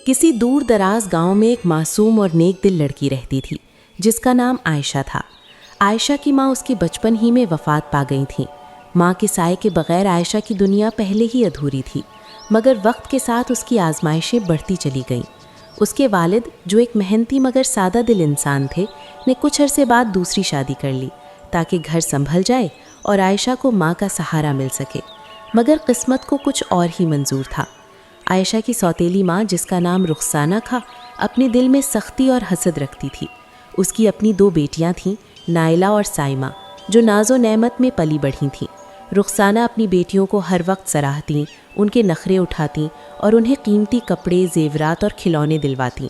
کسی دور دراز گاؤں میں ایک معصوم اور نیک دل لڑکی رہتی تھی جس کا نام عائشہ تھا۔ عائشہ کی ماں اس کے بچپن ہی میں وفات پا گئی تھیں۔ ماں کے سائے کے بغیر عائشہ کی دنیا پہلے ہی ادھوری تھی، مگر وقت کے ساتھ اس کی آزمائشیں بڑھتی چلی گئیں۔ اس کے والد، جو ایک محنتی مگر سادہ دل انسان تھے، نے کچھ عرصے بعد دوسری شادی کر لی تاکہ گھر سنبھل جائے اور عائشہ کو ماں کا سہارا مل سکے، مگر قسمت کو کچھ اور ہی منظور تھا۔ عائشہ کی سوتیلی ماں، جس کا نام رخسانہ تھا، اپنے دل میں سختی اور حسد رکھتی تھی۔ اس کی اپنی 2 بیٹیاں تھیں، نائلہ اور سائمہ، جو ناز و نعمت میں پلی بڑھی تھیں۔ رخسانہ اپنی بیٹیوں کو ہر وقت سراہتیں، ان کے نخرے اٹھاتیں اور انہیں قیمتی کپڑے، زیورات اور کھلونے دلواتیں۔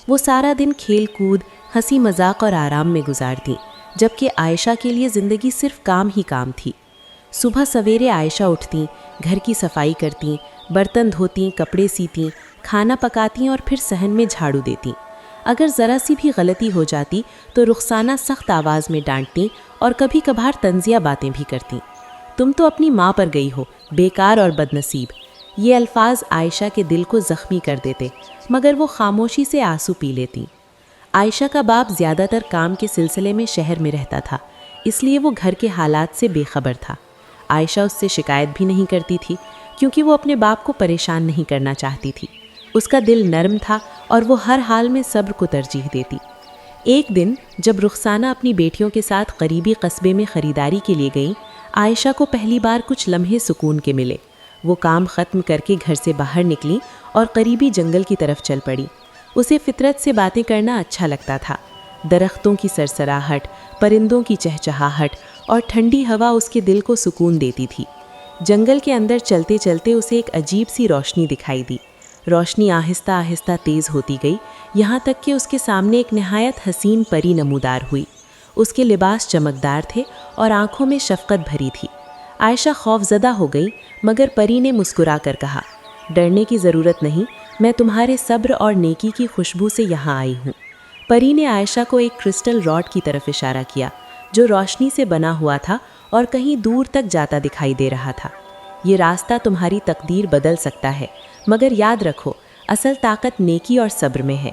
وہ سارا دن کھیل کود، ہنسی مذاق اور آرام میں گزارتیں، جبکہ عائشہ کے لیے زندگی صرف کام ہی کام تھی۔ صبح سویرے عائشہ اٹھتیں، گھر کی صفائی کرتیں، برتن دھوتیں، کپڑے سیتیں، کھانا پکاتیں اور پھر صحن میں جھاڑو دیتیں۔ اگر ذرا سی بھی غلطی ہو جاتی تو رخسانہ سخت آواز میں ڈانٹتیں اور کبھی کبھار طنزیہ باتیں بھی کرتیں۔ تم تو اپنی ماں پر گئی ہو، بیکار اور بدنصیب۔ یہ الفاظ عائشہ کے دل کو زخمی کر دیتے، مگر وہ خاموشی سے آنسو پی لیتیں۔ عائشہ کا باپ زیادہ تر کام کے سلسلے میں شہر میں رہتا تھا، اس لیے وہ گھر کے حالات سے بے خبر تھا۔ عائشہ اس سے شکایت بھی نہیں کرتی تھی، کیونکہ وہ اپنے باپ کو پریشان نہیں کرنا چاہتی تھی۔ اس کا دل نرم تھا اور وہ ہر حال میں صبر کو ترجیح دیتی۔ ایک دن جب رخسانہ اپنی بیٹیوں کے ساتھ قریبی قصبے میں خریداری کے لیے گئیں، عائشہ کو پہلی بار کچھ لمحے سکون کے ملے۔ وہ کام ختم کر کے گھر سے باہر نکلیں اور قریبی جنگل کی طرف چل پڑی۔ اسے فطرت سے باتیں کرنا اچھا لگتا تھا۔ درختوں کی سرسراہٹ، پرندوں کی چہچہاہٹ اور ٹھنڈی ہوا اس کے دل کو سکون دیتی تھی۔ جنگل کے اندر چلتے چلتے اسے ایک عجیب سی روشنی دکھائی دی۔ روشنی آہستہ آہستہ تیز ہوتی گئی، یہاں تک کہ اس کے سامنے ایک نہایت حسین پری نمودار ہوئی۔ اس کے لباس چمکدار تھے اور آنکھوں میں شفقت بھری تھی۔ عائشہ خوف زدہ ہو گئی، مگر پری نے مسکرا کر کہا، ڈرنے کی ضرورت نہیں، میں تمہارے صبر اور نیکی کی خوشبو سے یہاں آئی ہوں۔ پری نے عائشہ کو ایک کرسٹل راڈ کی طرف اشارہ کیا، جو روشنی سے بنا ہوا تھا اور کہیں دور تک جاتا دکھائی دے رہا تھا۔ یہ راستہ تمہاری تقدیر بدل سکتا ہے، مگر یاد رکھو، اصل طاقت نیکی اور صبر میں ہے۔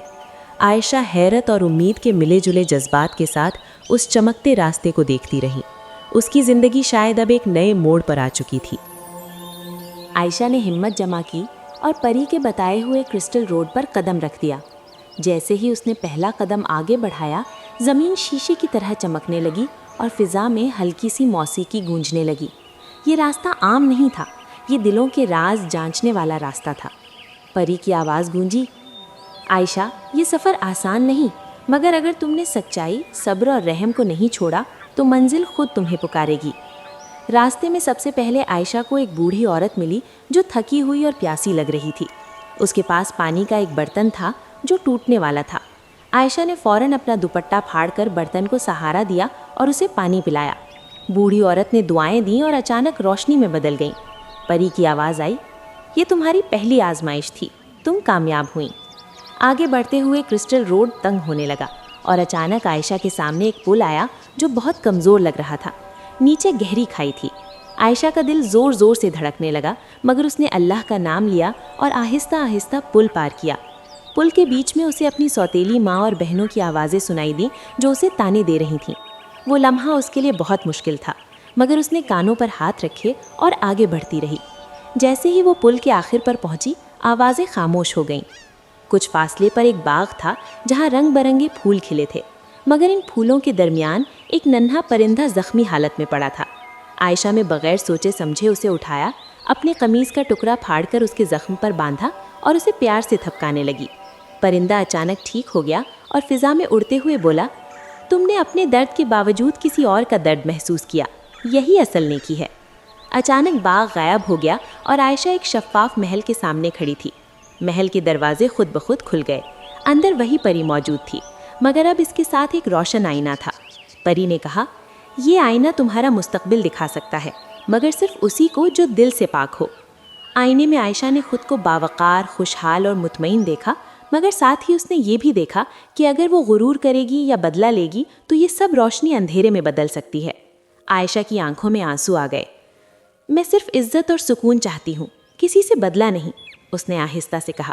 عائشہ حیرت اور امید کے ملے جلے جذبات کے ساتھ اس چمکتے راستے کو دیکھتی رہی۔ اس کی زندگی شاید اب ایک نئے موڑ پر آ چکی تھی۔ عائشہ نے ہمت جمع کی اور پری کے بتائے ہوئے کرسٹل روڈ پر قدم رکھ دیا۔ جیسے ہی اس نے پہلا قدم آگے بڑھایا، زمین شیشے کی طرح چمکنے لگی اور فضا میں ہلکی سی موسیقی گونجنے لگی۔ یہ راستہ عام نہیں تھا، یہ دلوں کے راز جانچنے والا راستہ تھا۔ پری کی آواز گونجی، عائشہ، یہ سفر آسان نہیں، مگر اگر تم نے سچائی، صبر اور رحم کو نہیں چھوڑا تو منزل خود تمہیں پکارے گی۔ راستے میں سب سے پہلے عائشہ کو ایک بوڑھی عورت ملی جو تھکی ہوئی اور پیاسی لگ رہی تھی۔ اس کے پاس پانی کا ایک برتن تھا جو ٹوٹنے والا تھا۔ عائشہ نے فوراً اپنا دوپٹہ پھاڑ کر برتن کو سہارا دیا اور اسے پانی پلایا۔ بوڑھی عورت نے دعائیں دیں اور اچانک روشنی میں بدل گئیں۔ پری کی آواز آئی، یہ تمہاری پہلی آزمائش تھی، تم کامیاب ہوئیں۔ آگے بڑھتے ہوئے کرسٹل روڈ تنگ ہونے لگا اور اچانک عائشہ کے سامنے ایک پل آیا جو بہت کمزور لگ رہا تھا۔ نیچے گہری کھائی تھی۔ عائشہ کا دل زور زور سے دھڑکنے لگا، مگر اس نے اللہ کا نام لیا اور آہستہ آہستہ پل پار کیا۔ پل کے بیچ میں اسے اپنی سوتیلی ماں اور بہنوں کی آوازیں سنائی دیں جو اسے تانے دے رہی تھیں۔ وہ لمحہ اس کے لیے بہت مشکل تھا، مگر اس نے کانوں پر ہاتھ رکھے اور آگے بڑھتی رہی۔ جیسے ہی وہ پل کے آخر پر پہنچی، آوازیں خاموش ہو گئیں۔ کچھ فاصلے پر ایک باغ تھا جہاں رنگ برنگے پھول کھلے تھے، مگر ان پھولوں کے درمیان ایک ننھا پرندہ زخمی حالت میں پڑا تھا۔ عائشہ نے بغیر سوچے سمجھے اسے اٹھایا، اپنے قمیص کا ٹکڑا پھاڑ کر اس کے زخم پر باندھا اور اسے پیار سے تھپکانے لگی۔ پرندہ اچانک ٹھیک ہو گیا اور فضا میں اڑتے ہوئے بولا، تم نے اپنے درد کے باوجود کسی اور کا درد محسوس کیا، یہی اصل نیکی ہے۔ اچانک باغ غائب ہو گیا اور عائشہ ایک شفاف محل کے سامنے کھڑی تھی۔ محل کے دروازے خود بخود کھل گئے۔ اندر وہی پری موجود تھی، مگر اب اس کے ساتھ ایک روشن آئینہ تھا۔ پری نے کہا، یہ آئینہ تمہارا مستقبل دکھا سکتا ہے، مگر صرف اسی کو جو دل سے پاک ہو۔ آئینے میں عائشہ نے خود کو باوقار، خوشحال اور مطمئن دیکھا، مگر ساتھ ہی اس نے یہ بھی دیکھا کہ اگر وہ غرور کرے گی یا بدلہ لے گی تو یہ سب روشنی اندھیرے میں بدل سکتی ہے۔ عائشہ کی آنکھوں میں آنسو آ گئے۔ میں صرف عزت اور سکون چاہتی ہوں، کسی سے بدلہ نہیں، اس نے آہستہ سے کہا۔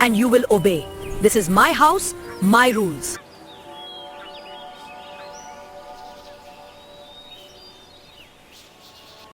and you will obey. This is my house, my rules.